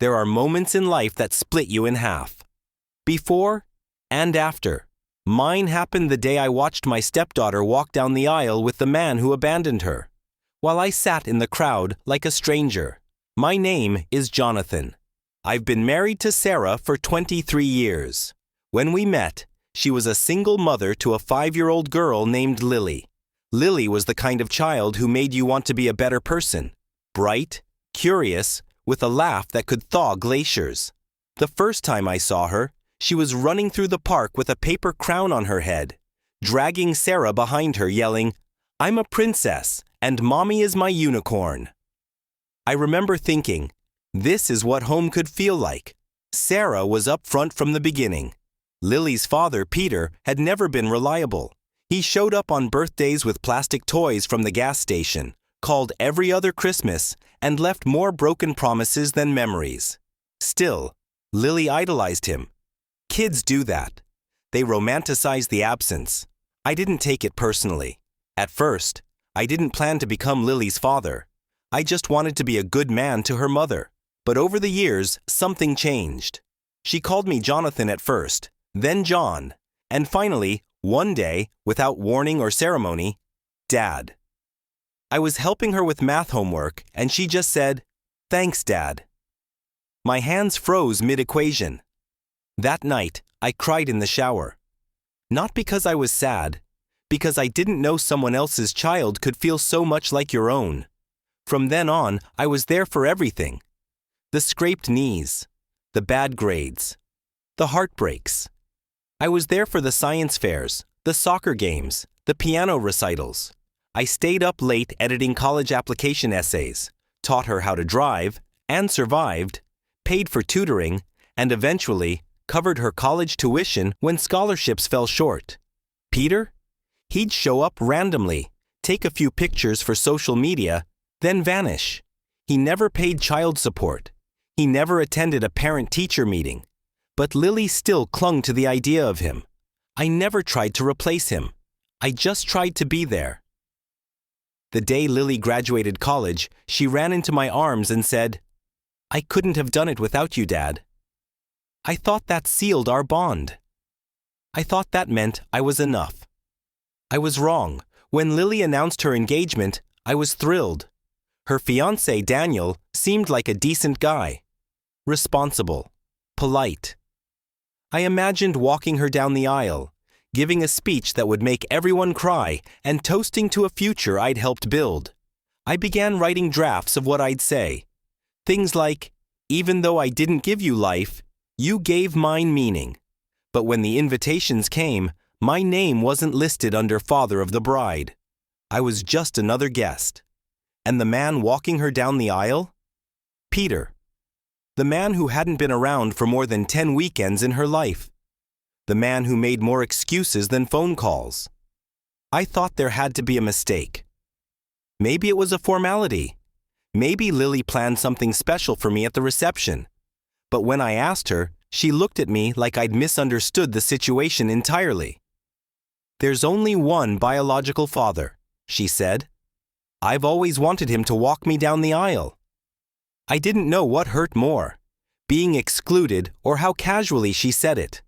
There are moments in life that split you in half. Before and after. Mine happened the day I watched my stepdaughter walk down the aisle with the man who abandoned her, while I sat in the crowd like a stranger. My name is Jonathan. I've been married to Sarah for 23 years. When we met, she was a single mother to a 5-year-old girl named Lily. Lily was the kind of child who made you want to be a better person. Bright, curious, with a laugh that could thaw glaciers. The first time I saw her, she was running through the park with a paper crown on her head, dragging Sarah behind her, yelling, "I'm a princess, and Mommy is my unicorn." I remember thinking, this is what home could feel like. Sarah was up front from the beginning. Lily's father, Peter, had never been reliable. He showed up on birthdays with plastic toys from the gas station, called every other Christmas, and left more broken promises than memories. Still, Lily idolized him. Kids do that. They romanticize the absence. I didn't take it personally. At first, I didn't plan to become Lily's father. I just wanted to be a good man to her mother. But over the years, something changed. She called me Jonathan at first, then John, and finally, one day, without warning or ceremony, Dad. I was helping her with math homework, and she just said, "Thanks, Dad." My hands froze mid-equation. That night, I cried in the shower. Not because I was sad, because I didn't know someone else's child could feel so much like your own. From then on, I was there for everything. The scraped knees, the bad grades, the heartbreaks. I was there for the science fairs, the soccer games, the piano recitals. I stayed up late editing college application essays, taught her how to drive, and survived, paid for tutoring, and eventually covered her college tuition when scholarships fell short. Peter? He'd show up randomly, take a few pictures for social media, then vanish. He never paid child support. He never attended a parent-teacher meeting. But Lily still clung to the idea of him. I never tried to replace him. I just tried to be there. The day Lily graduated college, she ran into my arms and said, "I couldn't have done it without you, Dad." I thought that sealed our bond. I thought that meant I was enough. I was wrong. When Lily announced her engagement, I was thrilled. Her fiancé, Daniel, seemed like a decent guy. Responsible. Polite. I imagined walking her down the aisle, giving a speech that would make everyone cry, and toasting to a future I'd helped build. I began writing drafts of what I'd say. Things like, "Even though I didn't give you life, you gave mine meaning." But when the invitations came, my name wasn't listed under father of the bride. I was just another guest. And the man walking her down the aisle? Peter. The man who hadn't been around for more than 10 weekends in her life. The man who made more excuses than phone calls. I thought there had to be a mistake. Maybe it was a formality. Maybe Lily planned something special for me at the reception. But when I asked her, she looked at me like I'd misunderstood the situation entirely. "There's only one biological father," she said. "I've always wanted him to walk me down the aisle." I didn't know what hurt more, being excluded or how casually she said it,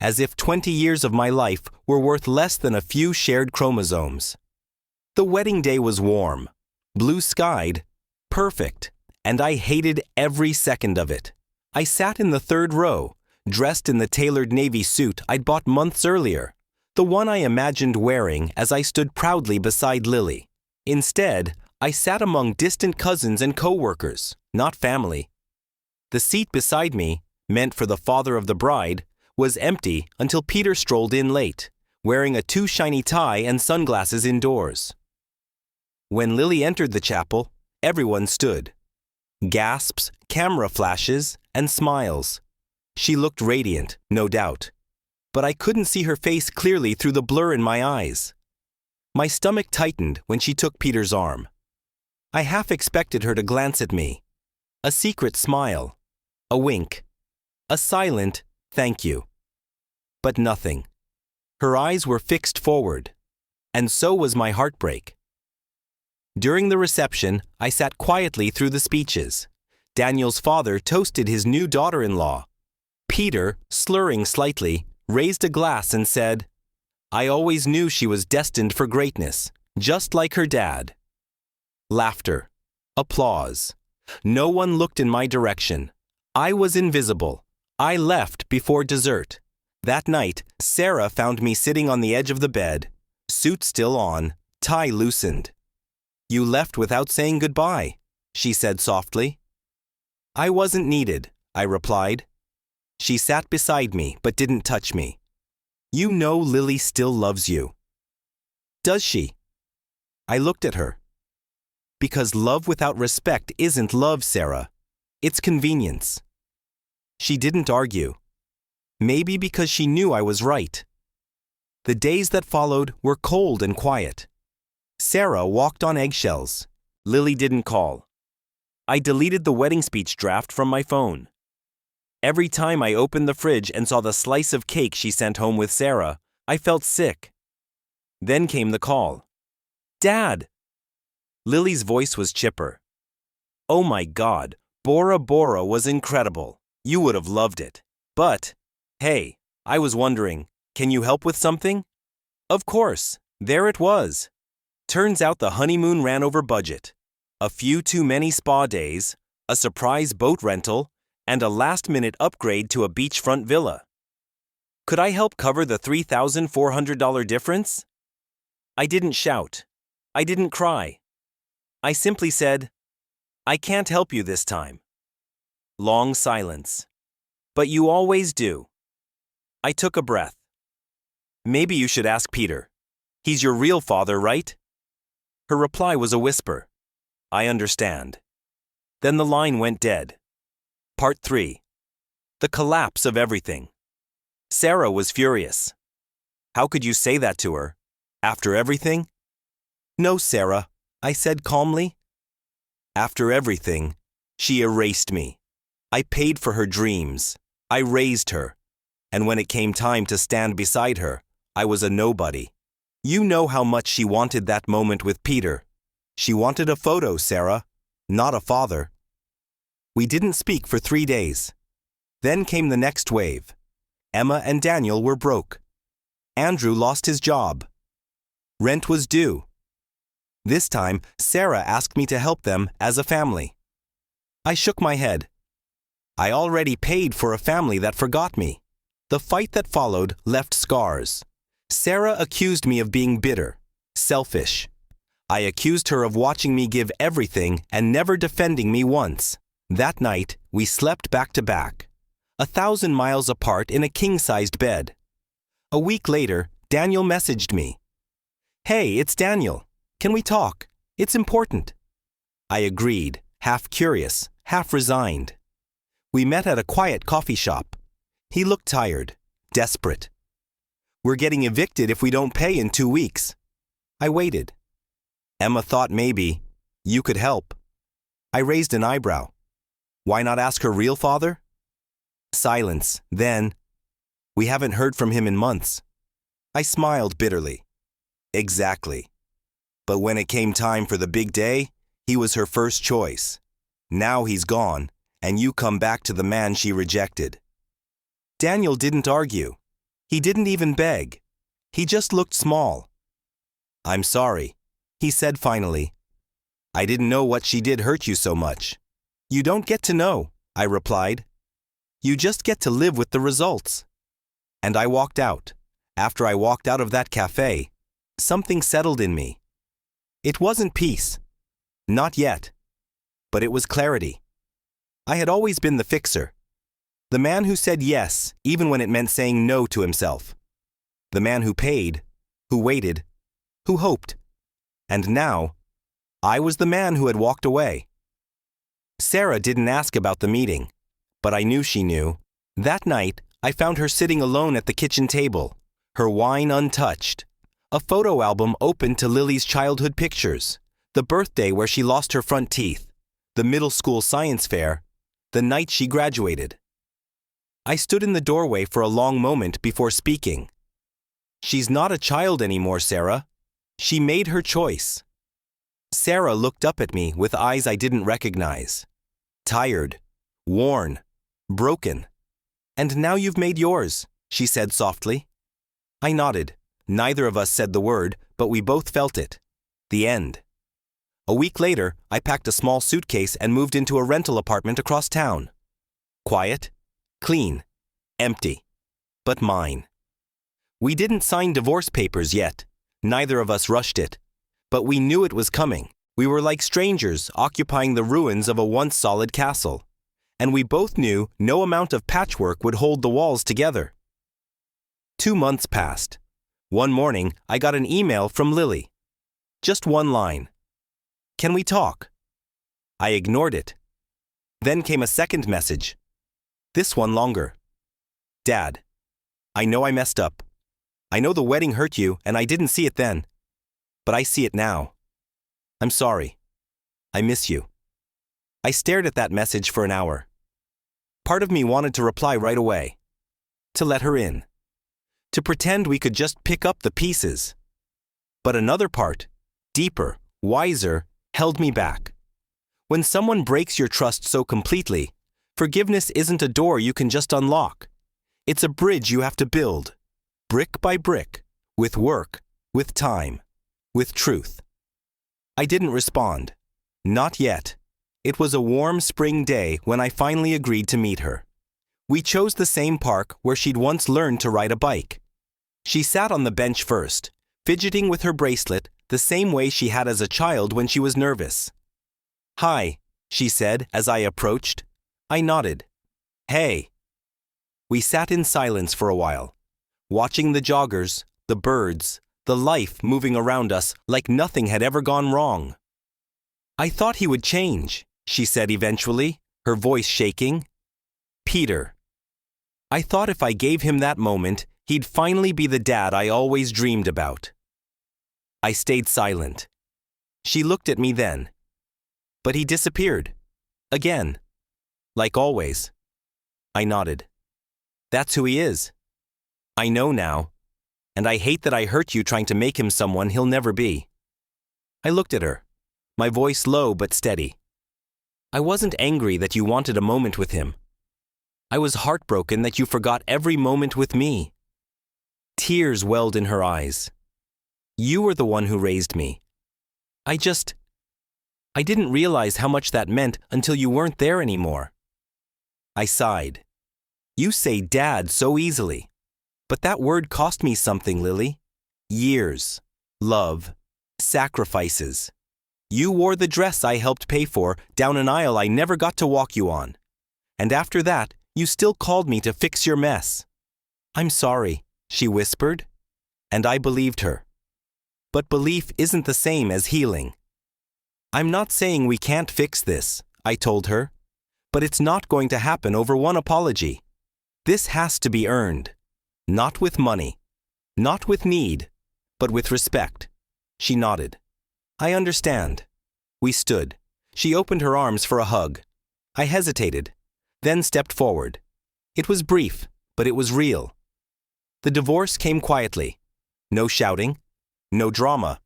as if 20 years of my life were worth less than a few shared chromosomes. The wedding day was warm, blue-skied, perfect, and I hated every second of it. I sat in the third row, dressed in the tailored navy suit I'd bought months earlier, the one I imagined wearing as I stood proudly beside Lily. Instead, I sat among distant cousins and co-workers, not family. The seat beside me, meant for the father of the bride, was empty until Peter strolled in late, wearing a too shiny tie and sunglasses indoors. When Lily entered the chapel, everyone stood. Gasps, camera flashes, and smiles. She looked radiant, no doubt. But I couldn't see her face clearly through the blur in my eyes. My stomach tightened when she took Peter's arm. I half expected her to glance at me. A secret smile. A wink. A silent, "Thank you." But nothing. Her eyes were fixed forward. And so was my heartbreak. During the reception, I sat quietly through the speeches, Daniel's father toasted his new daughter-in-law. Peter, slurring slightly, raised a glass and said, "I always knew she was destined for greatness, just like her dad." Laughter. Applause. No one looked in my direction. I was invisible. I left before dessert. That night, Sarah found me sitting on the edge of the bed, suit still on, tie loosened. "You left without saying goodbye," she said softly. "I wasn't needed," I replied. She sat beside me but didn't touch me. "You know Lily still loves you." "Does she?" I looked at her. "Because love without respect isn't love, Sarah. It's convenience." She didn't argue. Maybe because she knew I was right. The days that followed were cold and quiet. Sarah walked on eggshells. Lily didn't call. I deleted the wedding speech draft from my phone. Every time I opened the fridge and saw the slice of cake she sent home with Sarah, I felt sick. Then came the call. "Dad!" Lily's voice was chipper. "Oh my God, Bora Bora was incredible. You would have loved it. But, hey, I was wondering, can you help with something?" Of course, there it was. Turns out the honeymoon ran over budget. A few too many spa days, a surprise boat rental, and a last-minute upgrade to a beachfront villa. Could I help cover the $3,400 difference? I didn't shout. I didn't cry. I simply said, "I can't help you this time." Long silence. "But you always do." I took a breath. "Maybe you should ask Peter. He's your real father, right?" Her reply was a whisper. "I understand." Then the line went dead. Part 3. The collapse of everything. Sarah was furious. "How could you say that to her? After everything?" "No, Sarah," I said calmly. After everything, she erased me. I paid for her dreams. I raised her. And when it came time to stand beside her, I was a nobody. You know how much she wanted that moment with Peter. She wanted a photo, Sarah, not a father. We didn't speak for 3 days. Then came the next wave. Emma and Daniel were broke. Andrew lost his job. Rent was due. This time, Sarah asked me to help them as a family. I shook my head. I already paid for a family that forgot me. The fight that followed left scars. Sarah accused me of being bitter, selfish. I accused her of watching me give everything and never defending me once. That night, we slept back to back, 1,000 miles apart in a king-sized bed. A week later, Daniel messaged me. "Hey, it's Daniel. Can we talk? It's important." I agreed, half curious, half resigned. We met at a quiet coffee shop. He looked tired, desperate. "We're getting evicted if we don't pay in 2 weeks." I waited. Emma thought maybe you could help. I raised an eyebrow. Why not ask her real father? Silence. Then, "We haven't heard from him in months." I smiled bitterly. Exactly. But when it came time for the big day, he was her first choice. Now he's gone, and you come back to the man she rejected. Daniel didn't argue. He didn't even beg. He just looked small. "I'm sorry," he said finally. "I didn't know what she did hurt you so much." "You don't get to know," I replied. "You just get to live with the results." And I walked out. After I walked out of that cafe, something settled in me. It wasn't peace. Not yet. But it was clarity. I had always been the fixer. The man who said yes, even when it meant saying no to himself. The man who paid, who waited, who hoped. And now, I was the man who had walked away. Sarah didn't ask about the meeting, but I knew she knew. That night, I found her sitting alone at the kitchen table, her wine untouched, a photo album open to Lily's childhood pictures, the birthday where she lost her front teeth, the middle school science fair, the night she graduated. I stood in the doorway for a long moment before speaking. "She's not a child anymore, Sarah. She made her choice." Sarah looked up at me with eyes I didn't recognize. Tired, worn, broken. And now you've made yours, she said softly. I nodded. Neither of us said the word, but we both felt it. The end. A week later, I packed a small suitcase and moved into a rental apartment across town. Quiet, clean, empty, but mine. We didn't sign divorce papers yet. Neither of us rushed it. But we knew it was coming. We were like strangers occupying the ruins of a once solid castle. And we both knew no amount of patchwork would hold the walls together. 2 months passed. One morning, I got an email from Lily. Just one line. Can we talk? I ignored it. Then came a second message. This one longer. Dad, I know I messed up. I know the wedding hurt you and I didn't see it then. But I see it now. I'm sorry. I miss you. I stared at that message for an hour. Part of me wanted to reply right away. To let her in. To pretend we could just pick up the pieces. But another part, deeper, wiser, held me back. When someone breaks your trust so completely, forgiveness isn't a door you can just unlock. It's a bridge you have to build, brick by brick, with work, with time, with truth. I didn't respond. Not yet. It was a warm spring day when I finally agreed to meet her. We chose the same park where she'd once learned to ride a bike. She sat on the bench first, fidgeting with her bracelet the same way she had as a child when she was nervous. Hi, she said as I approached. I nodded. Hey. We sat in silence for a while, watching the joggers, the birds, the life moving around us like nothing had ever gone wrong. I thought he would change, she said eventually, her voice shaking. Peter. I thought if I gave him that moment, he'd finally be the dad I always dreamed about. I stayed silent. She looked at me then. But he disappeared. Again. Like always. I nodded. That's who he is. I know now. And I hate that I hurt you trying to make him someone he'll never be. I looked at her, my voice low but steady. I wasn't angry that you wanted a moment with him. I was heartbroken that you forgot every moment with me. Tears welled in her eyes. You were the one who raised me. I didn't realize how much that meant until you weren't there anymore. I sighed. You say dad so easily. But that word cost me something, Lily. Years, love, sacrifices. You wore the dress I helped pay for down an aisle I never got to walk you on. And after that, you still called me to fix your mess. I'm sorry, she whispered. And I believed her. But belief isn't the same as healing. I'm not saying we can't fix this, I told her. But it's not going to happen over one apology. This has to be earned. Not with money. Not with need. But with respect. She nodded. I understand. We stood. She opened her arms for a hug. I hesitated, then stepped forward. It was brief, but it was real. The divorce came quietly. No shouting. No drama.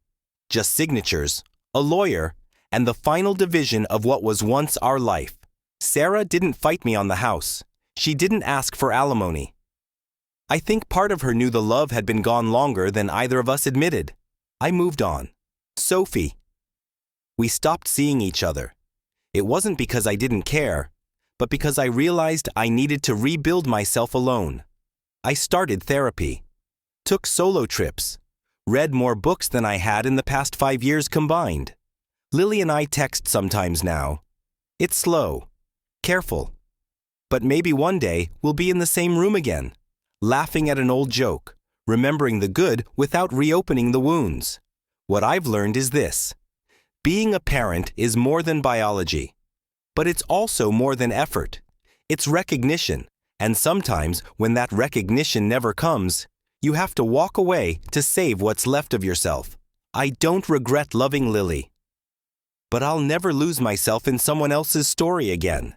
Just signatures, a lawyer, and the final division of what was once our life. Sarah didn't fight me on the house. She didn't ask for alimony. I think part of her knew the love had been gone longer than either of us admitted. I moved on. Sophie. We stopped seeing each other. It wasn't because I didn't care, but because I realized I needed to rebuild myself alone. I started therapy, took solo trips, read more books than I had in the past 5 years combined. Lily and I text sometimes now. It's slow, careful. But maybe one day we'll be in the same room again, laughing at an old joke, remembering the good without reopening the wounds. What I've learned is this. Being a parent is more than biology. But it's also more than effort. It's recognition. And sometimes, when that recognition never comes, you have to walk away to save what's left of yourself. I don't regret loving Lily. But I'll never lose myself in someone else's story again.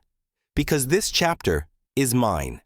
Because this chapter is mine.